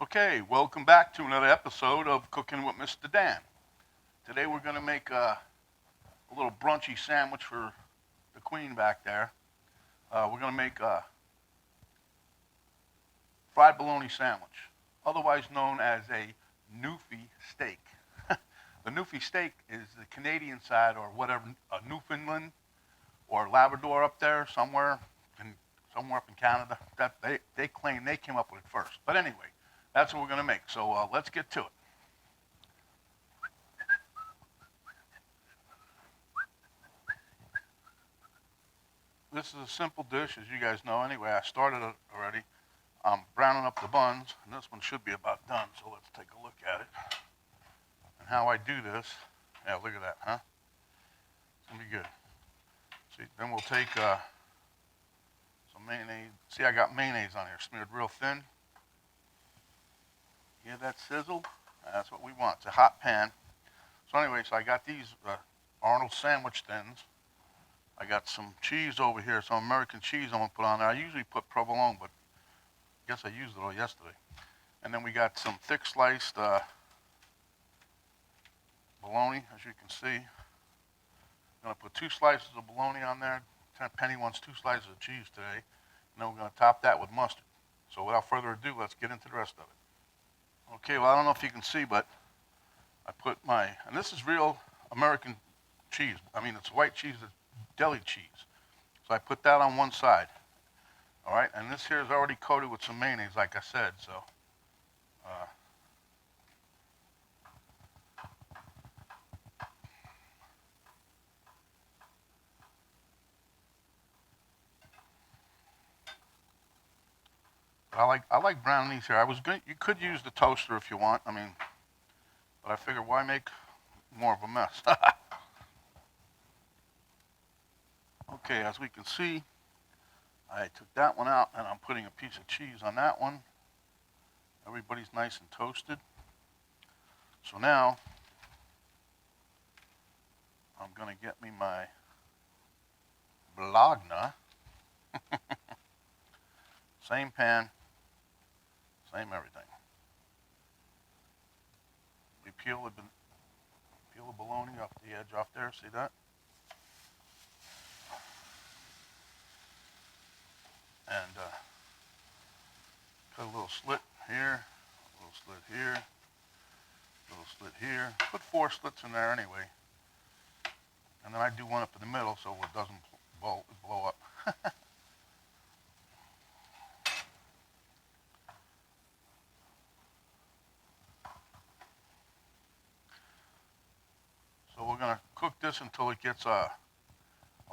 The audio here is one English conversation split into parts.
Okay, welcome back to another episode of Cooking with Mr. Dan. Today we're going to make a little brunchy sandwich for the queen back there. We're going to make a fried bologna sandwich, otherwise known as a Newfie steak. The Newfie steak is the Canadian side or whatever, Newfoundland or Labrador up there somewhere up in Canada. That they claim they came up with it first. But anyway, that's what we're going to make. So let's get to it. This is a simple dish, as you guys know. Anyway, I started it already. I'm browning up the buns, and this one should be about done. So let's take a look at it. And how I do this. Yeah, look at that, huh? It's gonna be good. See, then we'll take some mayonnaise. See, I got mayonnaise on here, smeared real thin. Hear that sizzle? That's what we want. It's a hot pan. So anyway, I got these Arnold sandwich thins. I got some cheese over here, some American cheese I'm gonna put on there. I usually put provolone, but I guess I used it all yesterday. And then we got some thick sliced bologna, as you can see. I'm gonna put 2 slices of bologna on there. Penny wants 2 slices of cheese today. And then we're gonna top that with mustard. So without further ado, let's get into the rest of it. Okay, well, I don't know if you can see, but I put and this is real American cheese. I mean, it's white cheese, it's deli cheese. So I put that on one side. All right, and this here is already coated with some mayonnaise, like I said, so. I like browning these here. You could use the toaster if you want. I mean, but I figured why make more of a mess? Okay, as we can see, I took that one out and I'm putting a piece of cheese on that one. Everybody's nice and toasted. So now I'm gonna get me my Bologna. Same pan, same everything. We peel the bologna off the edge off there, see that? And cut a little slit here, a little slit here, a little slit here. Put 4 slits in there anyway. And then I do one up in the middle so it doesn't blow up. So we're gonna cook this until it gets a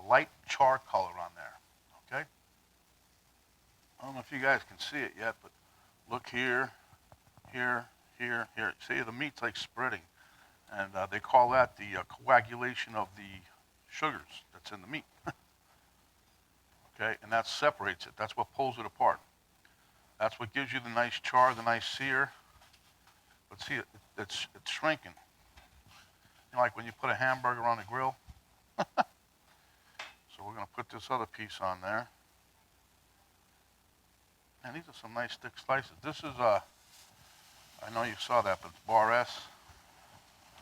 light char color on there, okay? I don't know if you guys can see it yet, but look here, here, here, here. See, the meat's like spreading. And they call that the coagulation of the sugars that's in the meat. Okay, and that separates it. That's what pulls it apart. That's what gives you the nice char, the nice sear. But see, it's shrinking. You know, like when you put a hamburger on the grill. So we're going to put this other piece on there. And these are some nice thick slices. This is, I know you saw that, but it's bar S.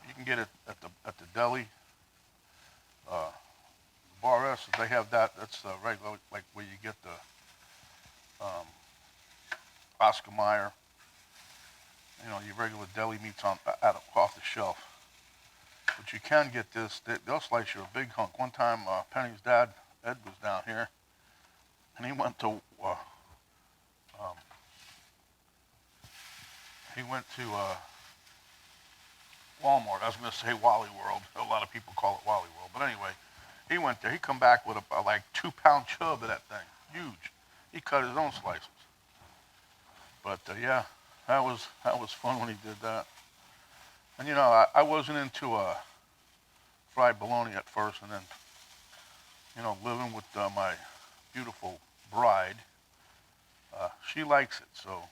You can get it at the deli. Bar S, they have that. That's regular, like where you get the Oscar Mayer. You know, your regular deli meats off the shelf. But you can get this. They'll slice you a big hunk. One time, Penny's dad, Ed, was down here, and he went to Walmart. I was going to say Wally World. A lot of people call it Wally World. But anyway, he went there. He come back with a like 2-pound chub of that thing. Huge. He cut his own slices. But yeah, that was fun when he did that. And you know, I wasn't into fried bologna at first, and then you know, living with my beautiful bride, she likes it. So,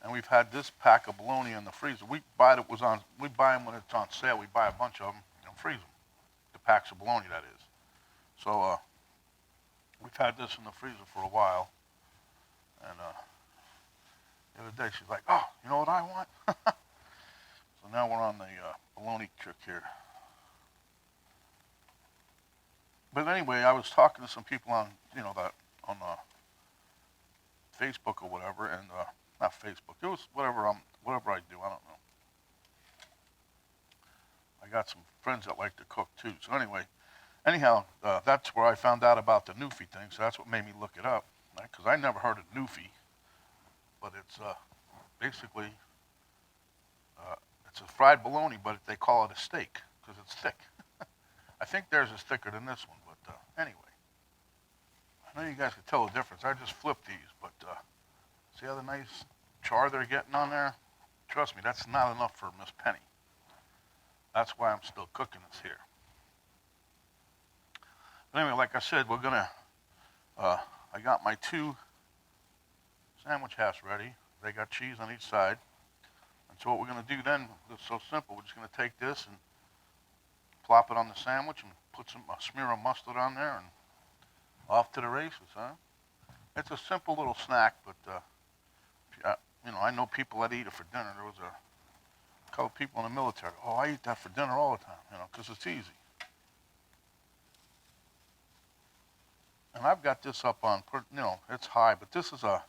and we've had this pack of bologna in the freezer. We buy them when it's on sale. We buy a bunch of them and freeze them. The packs of bologna, that is. So we've had this in the freezer for a while, and other day. She's like, oh, you know what I want? So now we're on the bologna trick here. But anyway, I was talking to some people on, on Facebook or whatever, and not Facebook. It was whatever I do. I don't know. I got some friends that like to cook too. So anyway, that's where I found out about the Newfie thing. So that's what made me look it up, because I never heard of Newfie, but it's basically it's a fried bologna, but they call it a steak because it's thick. I think theirs is thicker than this one, but anyway. I know you guys can tell the difference. I just flipped these, but see how the nice char they're getting on there? Trust me, that's not enough for Miss Penny. That's why I'm still cooking this here. But anyway, like I said, we're gonna, I got my 2 sandwich halves ready. They got cheese on each side. And so what we're gonna do then, it's so simple, we're just gonna take this and plop it on the sandwich and put a smear of mustard on there and off to the races, huh? It's a simple little snack, but I know people that eat it for dinner. There was a couple people in the military. Oh, I eat that for dinner all the time, because it's easy. And I've got this up on, it's high, but this is a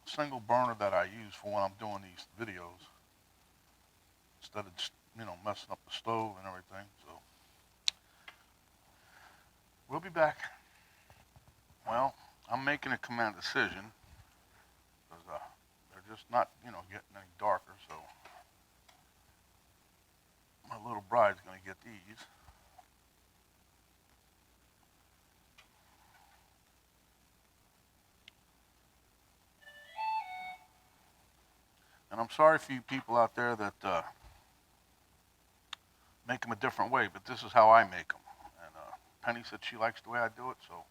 single burner that I use for when I'm doing these videos instead of just, messing up the stove and everything. So we'll be back. Well, I'm making a command decision because they're just not, getting any darker. So my little bride's going to get these. And I'm sorry for you people out there that make them a different way, but this is how I make them. And Penny said she likes the way I do it, so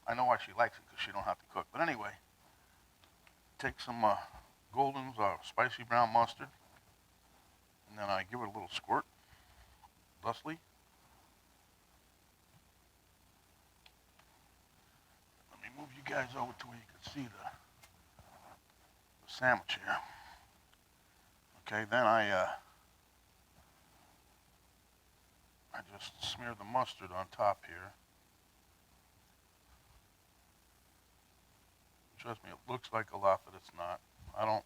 I know why she likes it, because she don't have to cook. But anyway, take some Golden's spicy brown mustard, and then I give it a little squirt, thusly. Let me move you guys over to where you can see the sandwich here. Okay, then I just smear the mustard on top here. Trust me, it looks like a lot, but it's not. I don't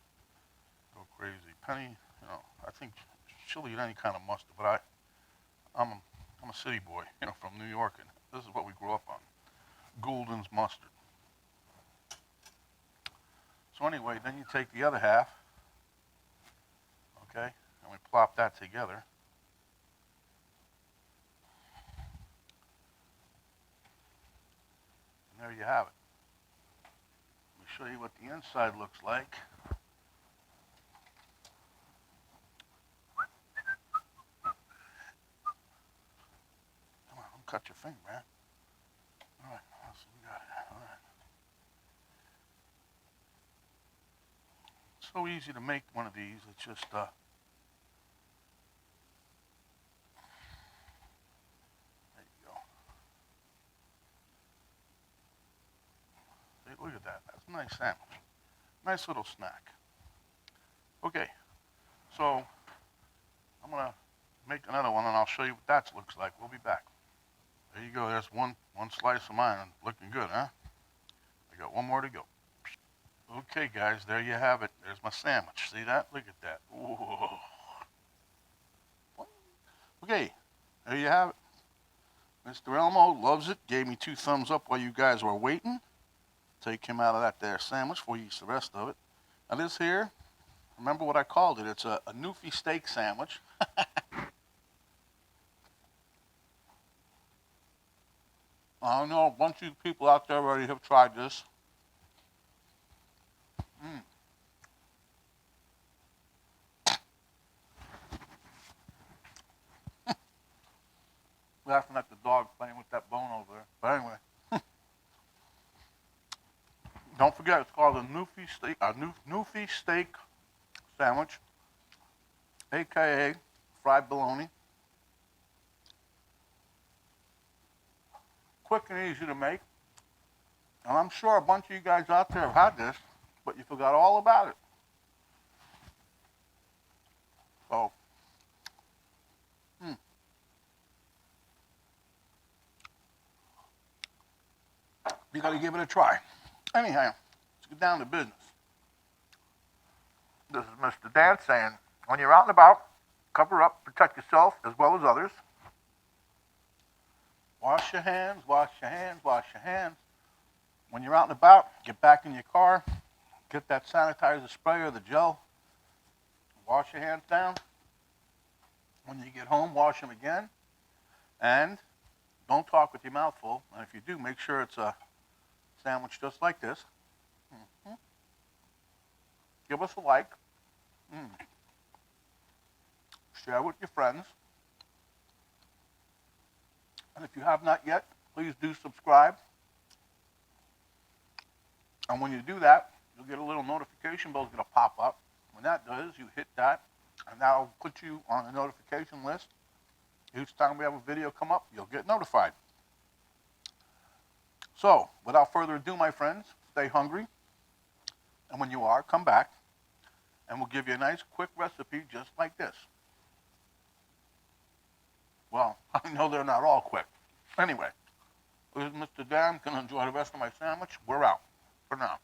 go crazy. Penny, I think she'll eat any kind of mustard, but I'm a city boy, from New York, and this is what we grew up on. Golden's mustard. So anyway, then you take the other half, okay, and we plop that together. And there you have it. Show you what the inside looks like. Come on, don't cut your finger, man. All right, so we got it. All right. It's so easy to make one of these. It's just there you go. See, look at that. That's a nice sandwich. Nice little snack. Okay, so I'm gonna make another one and I'll show you what that looks like. We'll be back. There you go. There's one slice of mine. Looking good, huh? I got one more to go. Okay, guys, there you have it. There's my sandwich. See that? Look at that. Whoa. Okay, there you have it. Mr. Elmo loves it. Gave me 2 thumbs up while you guys were waiting. Take him out of that there sandwich before he eats the rest of it. Now this here, remember what I called it. It's a Newfie steak sandwich. I know a bunch of people out there already have tried this. Laughing at the dog playing with that bone over there. But anyway. Don't forget, it's called a Newfie steak sandwich, aka fried bologna. Quick and easy to make. And I'm sure a bunch of you guys out there have had this, but you forgot all about it. So, you got to give it a try. Anyhow, let's get down to business. This is Mr. Dan saying, when you're out and about, cover up, protect yourself as well as others. Wash your hands, wash your hands, wash your hands. When you're out and about, get back in your car, get that sanitizer spray or the gel, wash your hands down. When you get home, wash them again. And don't talk with your mouth full. And if you do, make sure it's a sandwich just like this. Mm-hmm. Give us a like. Share with your friends. And if you have not yet, please do subscribe. And when you do that, you'll get a little notification bell going to pop up. When that does, you hit that, and that'll put you on the notification list. Each time we have a video come up, you'll get notified. So, without further ado, my friends, stay hungry. And when you are, come back, and we'll give you a nice, quick recipe just like this. Well, I know they're not all quick. Anyway, this is Mr. Dan. Going to enjoy the rest of my sandwich. We're out for now.